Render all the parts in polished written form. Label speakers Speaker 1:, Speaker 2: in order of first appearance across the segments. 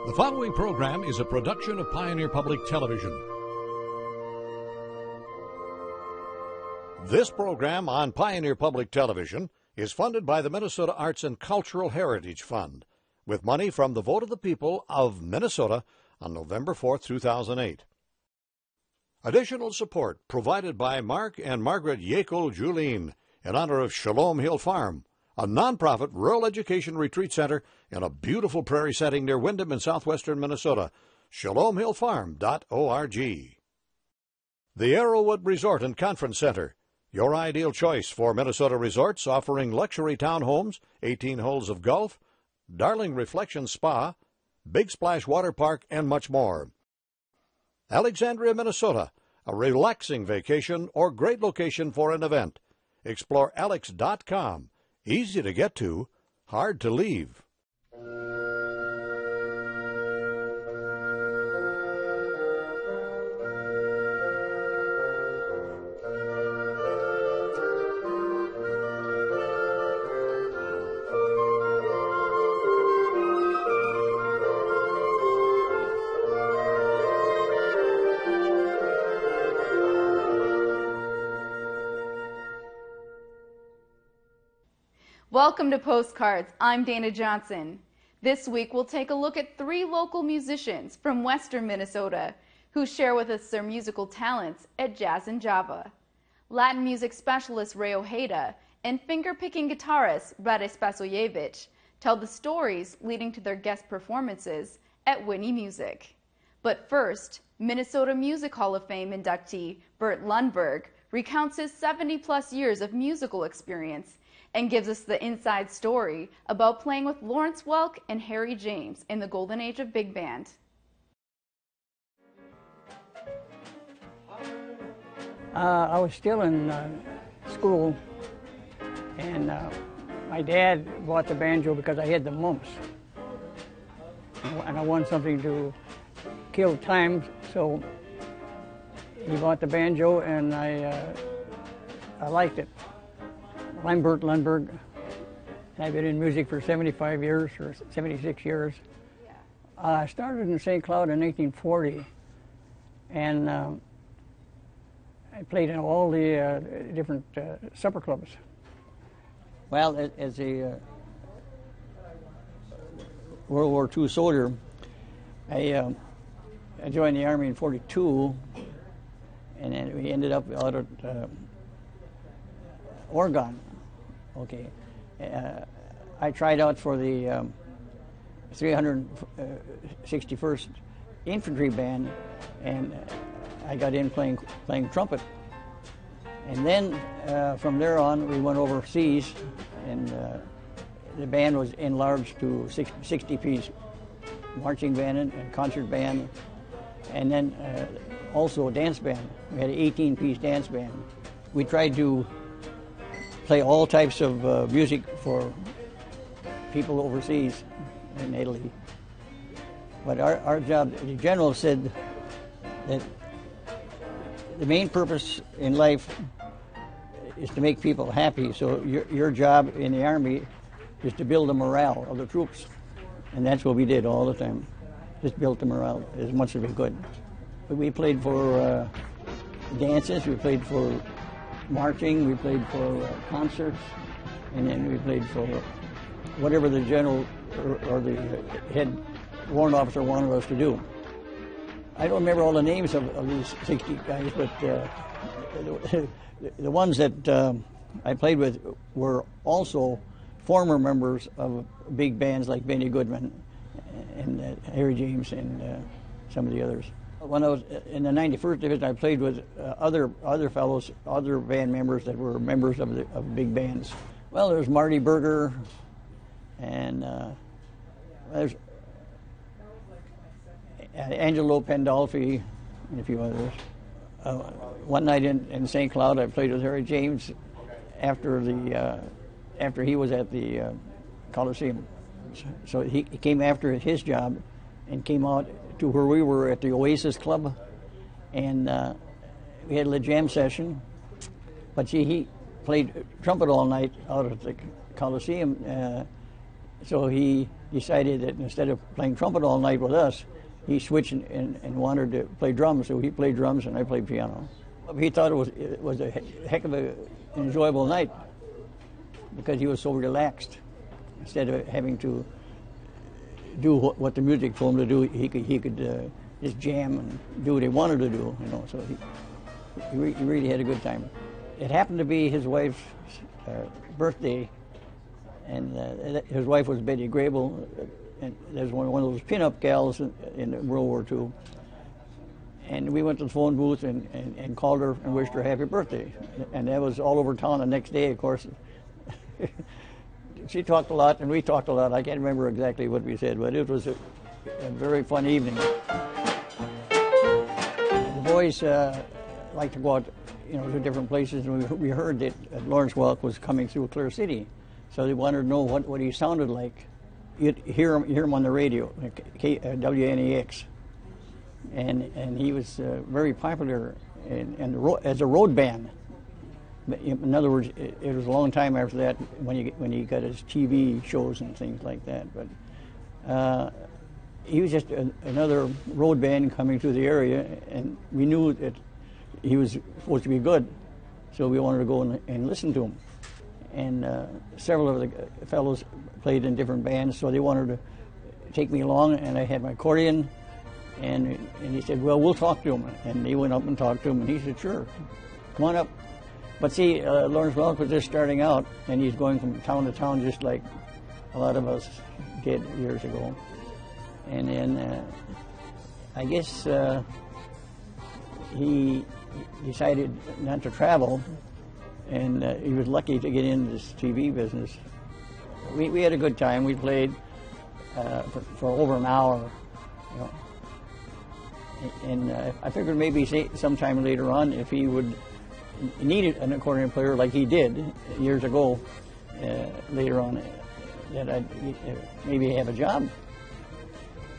Speaker 1: The following program is a production of Pioneer Public Television. This program on Pioneer Public Television is funded by the Minnesota Arts and Cultural Heritage Fund, with money from the vote of the people of Minnesota on November 4, 2008. Additional support provided by Mark and Margaret Yekel Julien in honor of Shalom Hill Farm, a nonprofit rural education retreat center in a beautiful prairie setting near Windham in southwestern Minnesota. ShalomHillFarm.org. The Arrowwood Resort and Conference Center, your ideal choice for Minnesota resorts offering luxury townhomes, 18 holes of golf, Darling Reflection Spa, Big Splash Water Park, and much more. Alexandria, Minnesota, a relaxing vacation or great location for an event. Explore alex.com. Easy to get to, hard to leave.
Speaker 2: Welcome to Postcards. I'm Dana Johnson. This week we'll take a look at 3 local musicians from western Minnesota who share with us their musical talents at Jazz in Java. Latin music specialist Ray Ojeda and finger-picking guitarist Rade Spasojevic tell the stories leading to their guest performances at Winnie Music. But first, Minnesota Music Hall of Fame inductee Bert Lundberg recounts his 70-plus years of musical experience and gives us the inside story about playing with Lawrence Welk and Harry James in the golden age of big band.
Speaker 3: I was still in school, and my dad bought the banjo because I had the mumps, and I wanted something to kill time, so he bought the banjo, and I liked it. I'm Bert Lundberg. I've been in music for 75 years, or 76 years. I started in St. Cloud in 1940, and I played in all the different supper clubs. Well, as a World War II soldier, I joined the Army in 42, and then we ended up out at Oregon. Okay, I tried out for the 361st Infantry Band, and I got in playing trumpet. And then from there on, we went overseas, and the band was enlarged to 60-piece marching band and concert band, and then also a dance band. We had an 18-piece dance band. We tried to play all types of music for people overseas in Italy. But our job, the general said that the main purpose in life is to make people happy. So your job in the Army is to build the morale of the troops. And that's what we did all the time. Just built the morale as much as we could. But we played for dances, we played for marching, we played for concerts, and then we played for whatever the general or the head warrant officer wanted us to do. I don't remember all the names of these 60 guys, but the ones that I played with were also former members of big bands like Benny Goodman and Harry James and some of the others. When I was in the 91st Division, I played with other fellows, other band members that were members of big bands. Well, there's Marty Berger, and there's Angelo Pandolfi, and a few others. One night in St. Cloud, I played with Harry James after he was at the Coliseum. So he came after his job and came out to where we were at the Oasis Club, and we had a jam session. But see, he played trumpet all night out at the Coliseum, so he decided that instead of playing trumpet all night with us, he switched and wanted to play drums. So he played drums and I played piano. He thought it was a heck of an enjoyable night because he was so relaxed. Instead of having to do what the music told him to do, he could just jam and do what he wanted to do. You know, so he really had a good time. It happened to be his wife's birthday, and his wife was Betty Grable, and there's one of those pin-up gals in World War II. And we went to the phone booth and called her and wished her happy birthday. And that was all over town the next day, of course. She talked a lot and we talked a lot. I can't remember exactly what we said, but it was a very fun evening. The boys like to go out, you know, to different places, and we heard that Lawrence Welk was coming through Clear City. So they wanted to know what he sounded like. You'd hear him on the radio, WNEX. And he was very popular as a road band. In other words, it was a long time after that when he got his TV shows and things like that. But he was just another road band coming to the area, and we knew that he was supposed to be good, so we wanted to go and listen to him. And several of the fellows played in different bands, so they wanted to take me along, and I had my accordion. And he said, well, we'll talk to him. And he went up and talked to him, and he said, sure, come on up. But see, Lawrence Welk was just starting out, and he's going from town to town just like a lot of us did years ago. And then I guess he decided not to travel, and he was lucky to get into this TV business. We had a good time. We played for over an hour, you know. And I figured maybe sometime later on, if he would need an accordion player like he did years ago, later on, that I'd maybe have a job.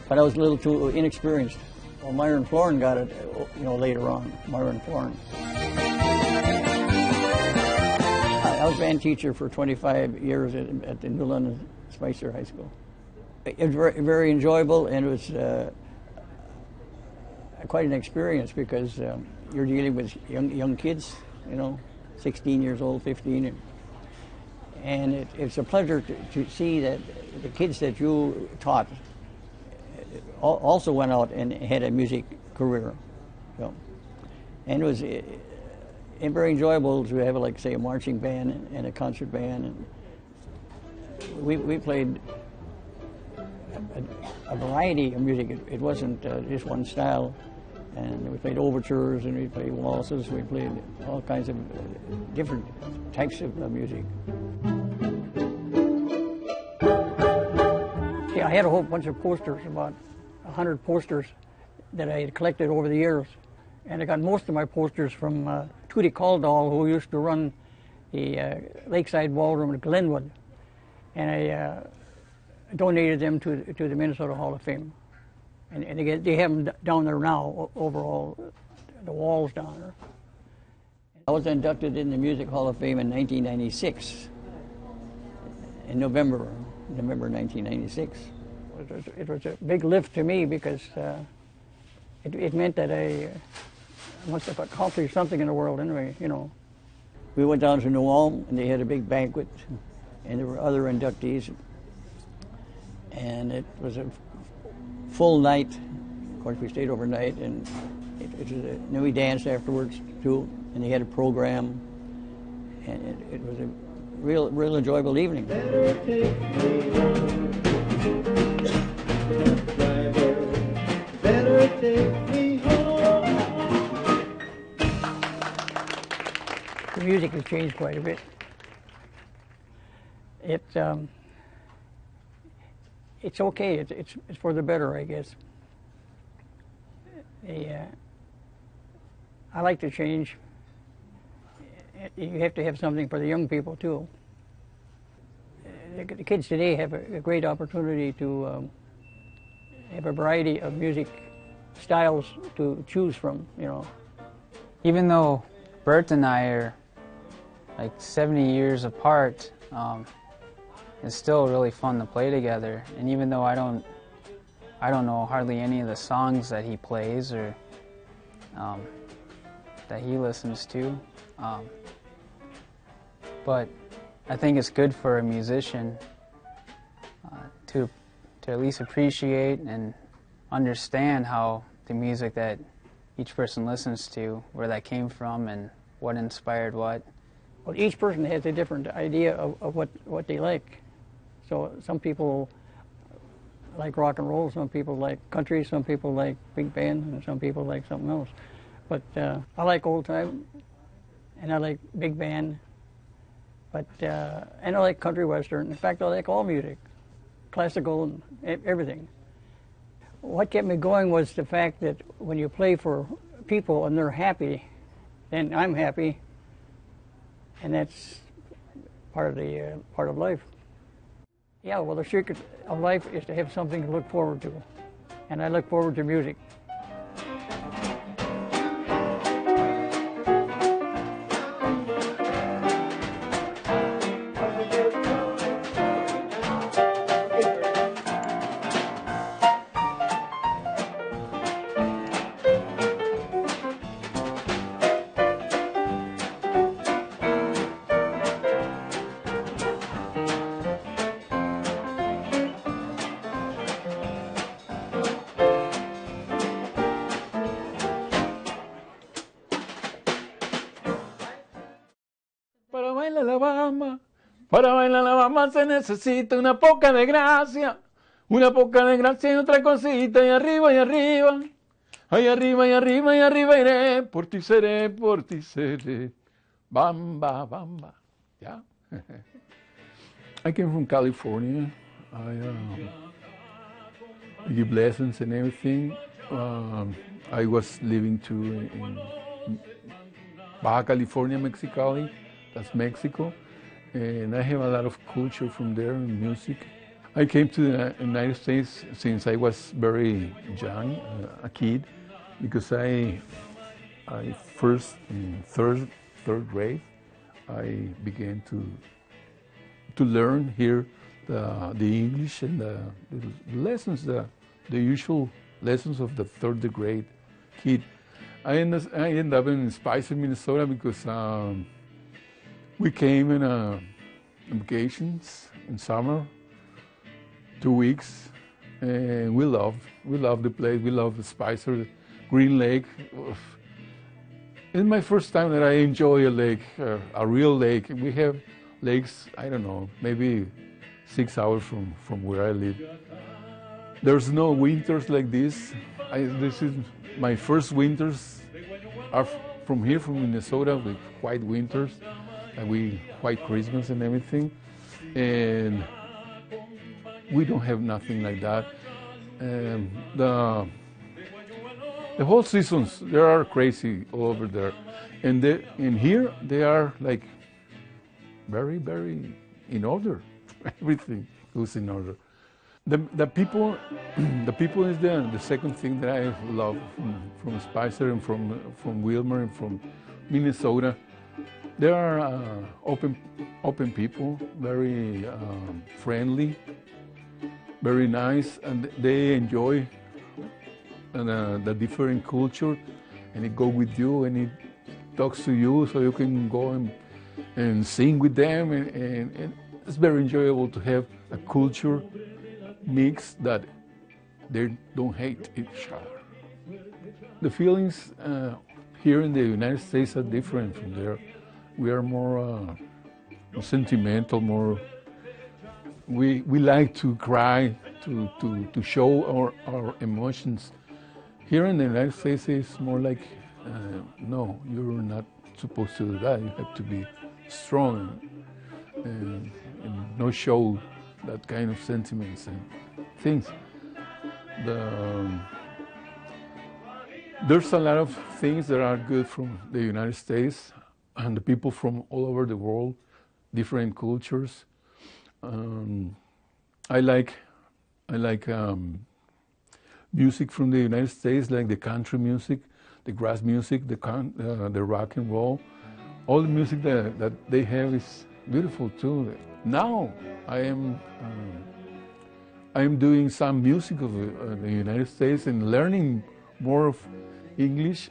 Speaker 3: But I was a little too inexperienced. Well, Myron Florin got it, you know, later on. Myron Florin. I was band teacher for 25 years at the New London Spicer High School. It was very, very enjoyable, and it was quite an experience because you're dealing with young kids, you know, 16 years old, 15, and it's a pleasure to see that the kids that you taught also went out and had a music career. So, and it was very enjoyable to have, like, say, a marching band and a concert band, and we played a variety of music. It wasn't just one style. And we played overtures, and we played waltzes. We played all kinds of different types of music. Yeah, I had a whole bunch of posters, about 100 posters that I had collected over the years. And I got most of my posters from Tootie Caldall, who used to run the Lakeside Ballroom at Glenwood. And I donated them to the Minnesota Hall of Fame. And they have them down there now, over all the walls down there. I was inducted in the Music Hall of Fame in 1996, in November 1996. It was a big lift to me because it meant that I must have accomplished something in the world anyway, you know. We went down to New Ulm, and they had a big banquet, and there were other inductees, and it was a full night. Of course, we stayed overnight, and then we danced afterwards too, and they had a program, and it was a real enjoyable evening.
Speaker 4: Better take me home, driver, better take me home.
Speaker 3: The music has changed quite a bit. It's okay. It's for the better, I guess. I like to change. You have to have something for the young people too. The kids today have a great opportunity to have a variety of music styles to choose from, you know.
Speaker 5: Even though Bert and I are like 70 years apart, it's still really fun to play together. And even though I don't know hardly any of the songs that he plays or that he listens to, but I think it's good for a musician to at least appreciate and understand how the music that each person listens to, where that came from and what inspired what.
Speaker 3: Well, each person has a different idea of what they like. So some people like rock and roll, some people like country, some people like big band, and some people like something else. But I like old time, and I like big band, but and I like country western. In fact, I like all music, classical and everything. What kept me going was the fact that when you play for people and they're happy, then I'm happy, and that's part of life. Yeah, well, the secret of life is to have something to look forward to, and I look forward to music.
Speaker 6: Para bailar la bamba se necesita una poca de gracia y otra cosita, y arriba, ay arriba, y arriba, y arriba iré, por ti seré, bamba, bamba, yeah. I came from California. I give lessons and everything. I was living too in Baja California, Mexicali, that's Mexico. And I have a lot of culture from there in music. I came to the United States since I was very young, a kid, because I first in third grade, I began to learn here the English and the lessons, the usual lessons of the third grade kid. I ended up in Spicer, Minnesota, because we came in vacations in summer, 2 weeks, and we love the place. We love the Spicer, Green Lake. It's my first time that I enjoy a lake, a real lake. We have lakes, I don't know, maybe 6 hours from where I live. There's no winters like this. This is my first winters are from here, from Minnesota, with white winters. And white Christmas and everything, and we don't have nothing like that. The whole seasons, they are crazy all over there, and in here they are like very, very in order. Everything goes in order. The people, the people is the second thing that I love from Spicer and from Wilmer and from Minnesota. They are open people, very friendly, very nice, and they enjoy the different culture, and it goes with you and it talks to you, so you can go and sing with them, and it's very enjoyable to have a culture mix that they don't hate each other. The feelings here in the United States are different from there. We are more sentimental, more. We like to cry, to show our emotions. Here in the United States, it's more like, no, you're not supposed to do that. You have to be strong and not show that kind of sentiments and things. There's a lot of things that are good from the United States, and the people from all over the world, different cultures. I like music from the United States, like the country music, the grass music, the rock and roll. All the music that they have is beautiful too. Now I am doing some music of the United States and learning more of English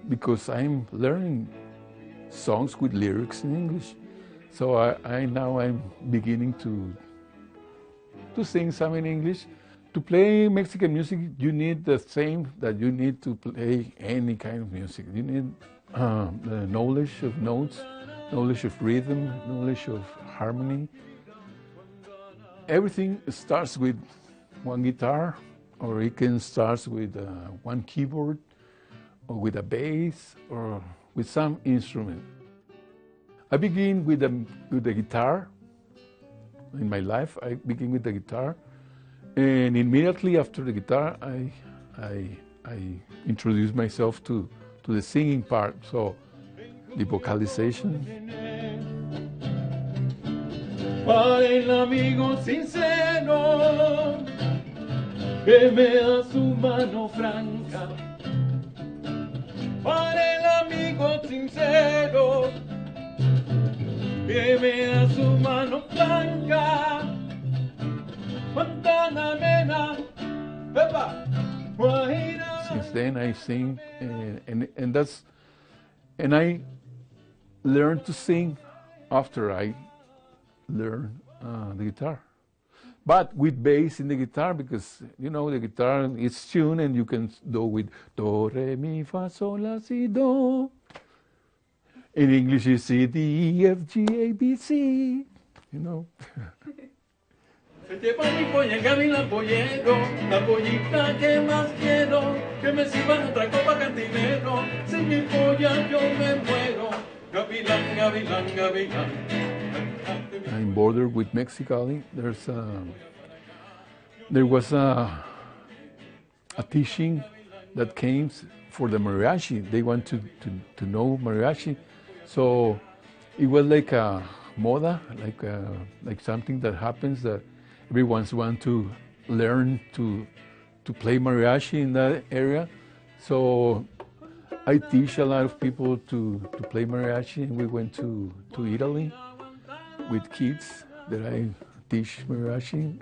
Speaker 6: because I'm learning songs with lyrics in English. So I'm beginning to sing some in English. To play Mexican music, you need the same that you need to play any kind of music. You need the knowledge of notes, knowledge of rhythm, knowledge of harmony. Everything starts with one guitar, or it can start with one keyboard, or with a bass, or with some instrument. I begin with the guitar. In my life, I begin with the guitar, and immediately after the guitar, I introduce myself to the singing part, so the vocalization.
Speaker 4: Para el amigo sincero que me da su mano franca. Para el amigo sincero que me da su mano franca. Guantanamera, Pepa, Guajira.
Speaker 6: Since then, I sing, and I learned to sing after I learn the guitar, but with bass in the guitar, because you know the guitar is tuned and you can do with do, re, mi, fa, sol, la, si, do. In English it's C, D, E, F, G, A, B, C, you know.
Speaker 4: Se lleva mi polla, Gavilán pollero, la pollita que más quiero, que me sirvan otra copa cantinero, sin mi polla yo me muero. Gavilán, Gavilán, Gavilán.
Speaker 6: I'm bordered with Mexicali. There was a teaching that came for the mariachi. They want to know mariachi, so it was like a moda, like something that happens that everyone's want to learn to play mariachi in that area. So I teach a lot of people to play mariachi, and we went to Italy with kids that I teach mariachi.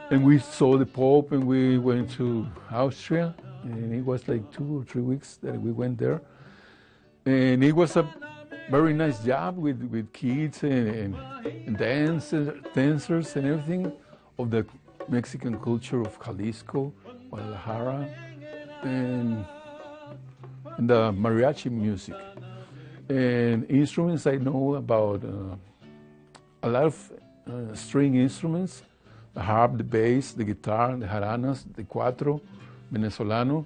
Speaker 6: And we saw the Pope, and we went to Austria, and it was like 2 or 3 weeks that we went there. And it was a very nice job with kids and dancers and everything of the Mexican culture of Jalisco, Guadalajara, and the mariachi music. And instruments, I know about a lot of string instruments, the harp, the bass, the guitar, the jaranas, the cuatro, venezolano,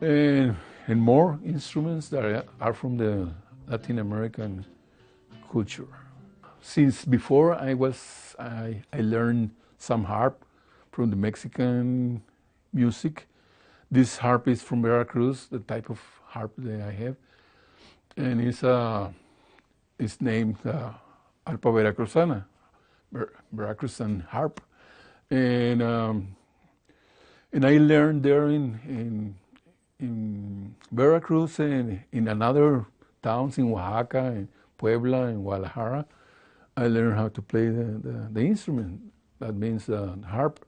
Speaker 6: and more instruments that are from the Latin American culture. Since before I learned some harp from the Mexican music. This harp is from Veracruz, the type of harp that I have. And it's named Arpa Veracruzana, Veracruzan harp, and I learned there in Veracruz and in another towns in Oaxaca, in Puebla, and Guadalajara. I learned how to play the instrument. That means the harp.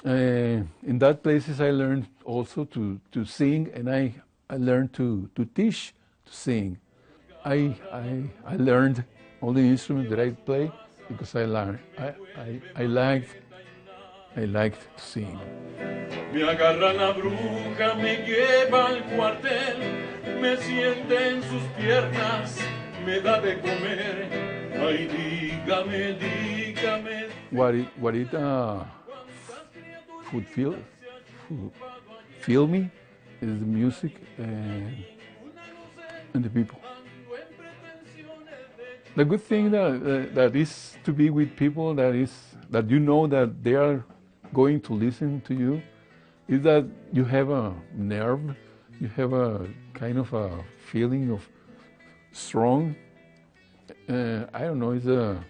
Speaker 6: In that places I learned also to sing, and I learned to teach to sing. I learned all the instruments that I play because I liked to sing.
Speaker 4: Me agarra la bruja, me lleva al cuartel, me siente en sus piernas, me da de comer. Ay, dígame, dígame.
Speaker 6: What it would feel me is the music and the people. The good thing that is to be with people that you know that they are going to listen to you is that you have a nerve, you have a kind of a feeling of strong. I don't know, it's a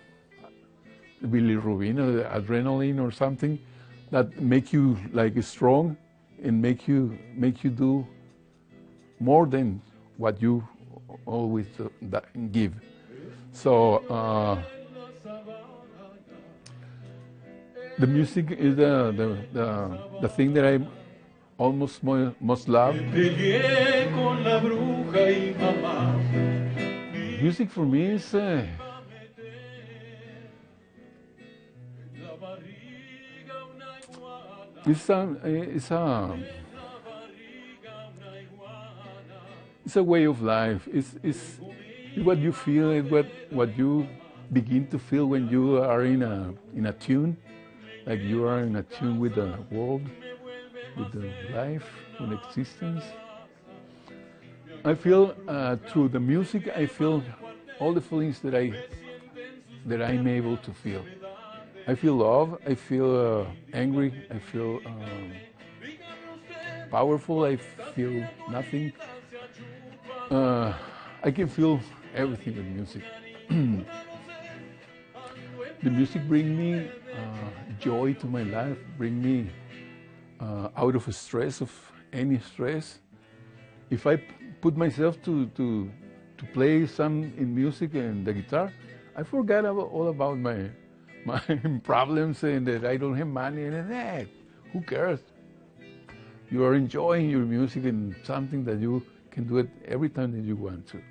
Speaker 6: bilirubin or adrenaline or something that make you like strong and make you do more than what you always give. So the music is the thing that I almost most love. Music for me is it's a way of life. It's what you feel, and what you begin to feel when you are in a tune, like you are in a tune with the world, with the life, with existence. I feel through the music, I feel all the feelings that I'm able to feel. I feel love, I feel angry, I feel powerful, I feel nothing. I can feel everything with music. The music brings me joy to my life, bring me out of stress, of any stress. If I put myself to play some in music and the guitar, I forget all about my problems and that I don't have money and that. Who cares? You are enjoying your music and something that you can do it every time that you want to.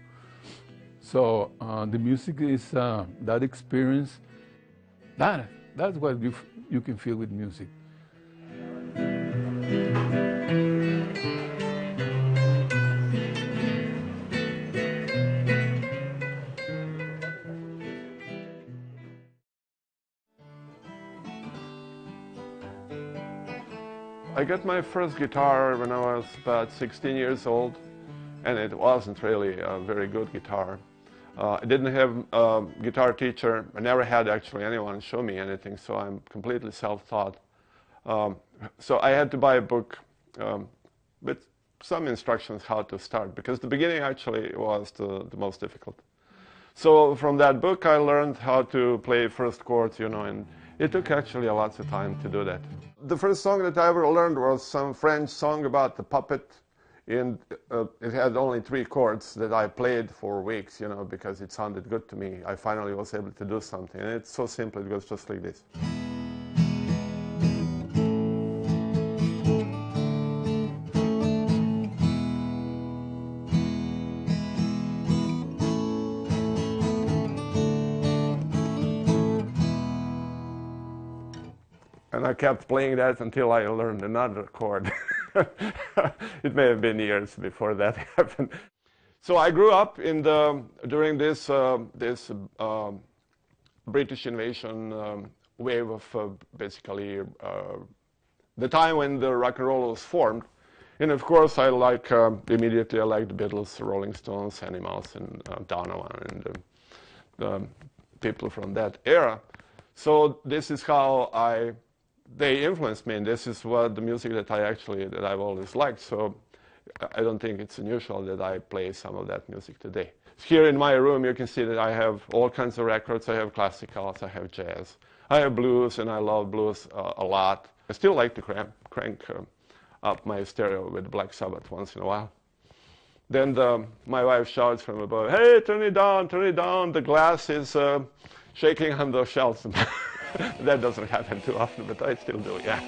Speaker 6: So the music is that experience. That's what you can feel with music.
Speaker 7: I got my first guitar when I was about 16 years old, and it wasn't really a very good guitar. I didn't have a guitar teacher. I never had actually anyone show me anything, so I'm completely self-taught. So I had to buy a book with some instructions how to start, because the beginning actually was the most difficult. So from that book I learned how to play first chords, you know, and it took actually lots of time to do that. The first song that I ever learned was some French song about the puppet, and it had only 3 chords that I played for weeks, you know, because it sounded good to me. I finally was able to do something, and it's so simple, it goes just like this. And I kept playing that until I learned another chord. It may have been years before that happened. So I grew up during this British invasion wave of basically the time when the rock and roll was formed. And of course, immediately I liked the Beatles, Rolling Stones, Animals, and Donovan, and the people from that era. So this is how they influenced me, and this is what the music that I've always liked. So I don't think it's unusual that I play some of that music today. Here in my room, you can see that I have all kinds of records. I have classicals, I have jazz, I have blues, and I love blues a lot. I still like to crank up my stereo with Black Sabbath once in a while. Then my wife shouts from above, "Hey, turn it down, the glass is shaking on the shelves." That doesn't happen too often, but I still do, yeah.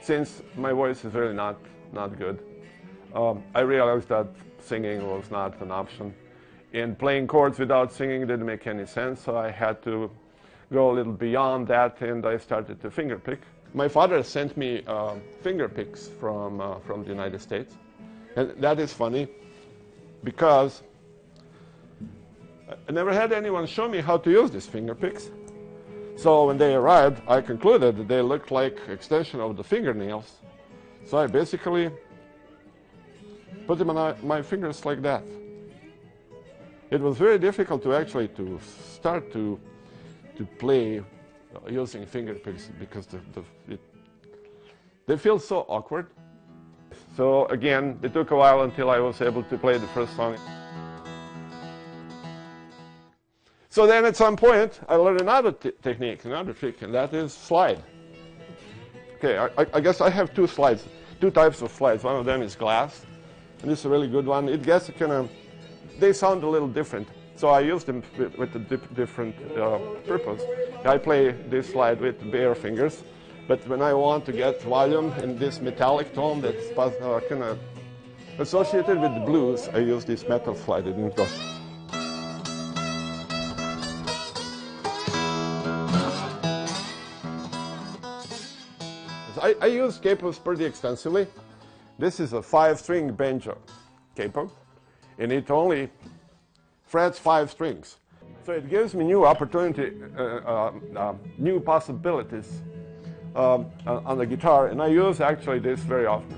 Speaker 7: Since my voice is really not good, I realized that singing was not an option. And playing chords without singing didn't make any sense, so I had to go a little beyond that, and I started to fingerpick. My father sent me finger picks from the United States, and that is funny because I never had anyone show me how to use these finger picks. So when they arrived, I concluded that they looked like extension of the fingernails. So I basically put them on my fingers like that. It was very difficult to actually start to play using finger picks because they feel so awkward. So again, it took a while until I was able to play the first song. So then at some point, I learned another technique, another trick, and that is slide. Okay, I guess I have two types of slides. One of them is glass, and this is a really good one. It gets kind of, they sound a little different, so I use them with a different purpose. I play this slide with bare fingers, but when I want to get volume in this metallic tone that's kind of associated with the blues, I use this metal slide and it goes. I use capos pretty extensively. This is a 5-string banjo capo, and it only frets 5 strings. So it gives me new opportunity, new possibilities on the guitar, and I use actually this very often.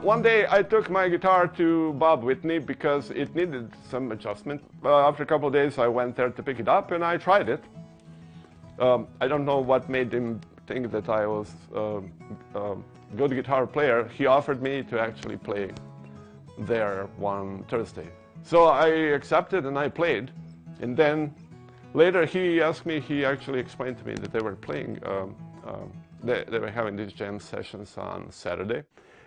Speaker 7: One day I took my guitar to Bob Whitney because it needed some adjustment. After a couple of days I went there to pick it up and I tried it. I don't know what made him think that I was a good guitar player. He offered me to actually play there one Thursday. So I accepted and I played. And then later he asked me, he actually explained to me that they were playing, they were having these jam sessions on Saturday.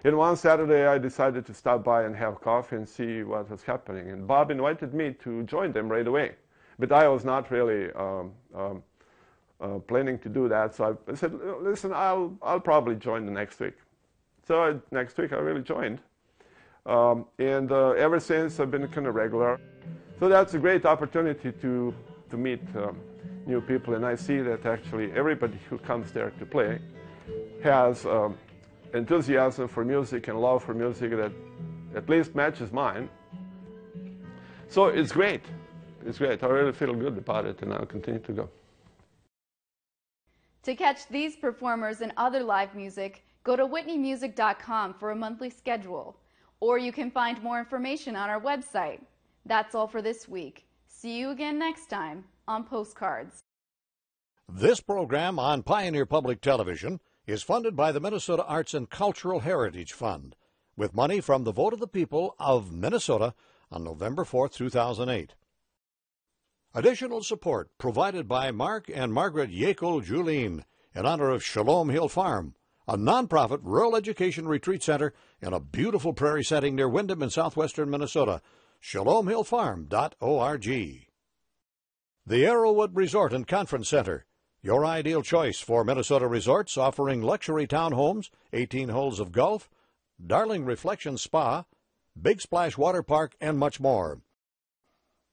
Speaker 7: And one Saturday I decided to stop by and have coffee and see what was happening. And Bob invited me to join them right away. But I was not really planning to do that. So I said, listen, I'll probably join the next week. So next week I really joined. And ever since I've been kind of regular. So that's a great opportunity to meet new people. And I see that actually everybody who comes there to play has enthusiasm for music and love for music that at least matches mine. So it's great. It's great. I really feel good about it, and I'll continue to go.
Speaker 2: To catch these performers and other live music, go to whitneymusic.com for a monthly schedule, or you can find more information on our website. That's all for this week. See you again next time on Postcards.
Speaker 1: This program on Pioneer Public Television is funded by the Minnesota Arts and Cultural Heritage Fund, with money from the vote of the people of Minnesota on November 4, 2008. Additional support provided by Mark and Margaret Yekel Julien in honor of Shalom Hill Farm, a nonprofit rural education retreat center in a beautiful prairie setting near Windham in southwestern Minnesota. ShalomHillFarm.org. The Arrowwood Resort and Conference Center, your ideal choice for Minnesota resorts offering luxury townhomes, 18 holes of golf, Darling Reflection Spa, Big Splash Water Park, and much more.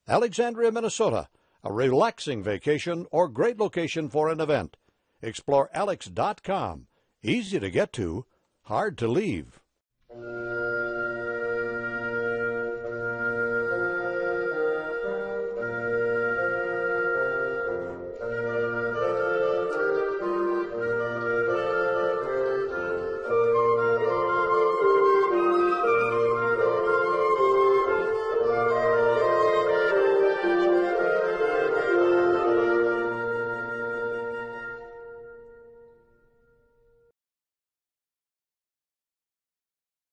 Speaker 1: Alexandria, Minnesota, a relaxing vacation or great location for an event. Explore alex.com. Easy to get to, hard to leave.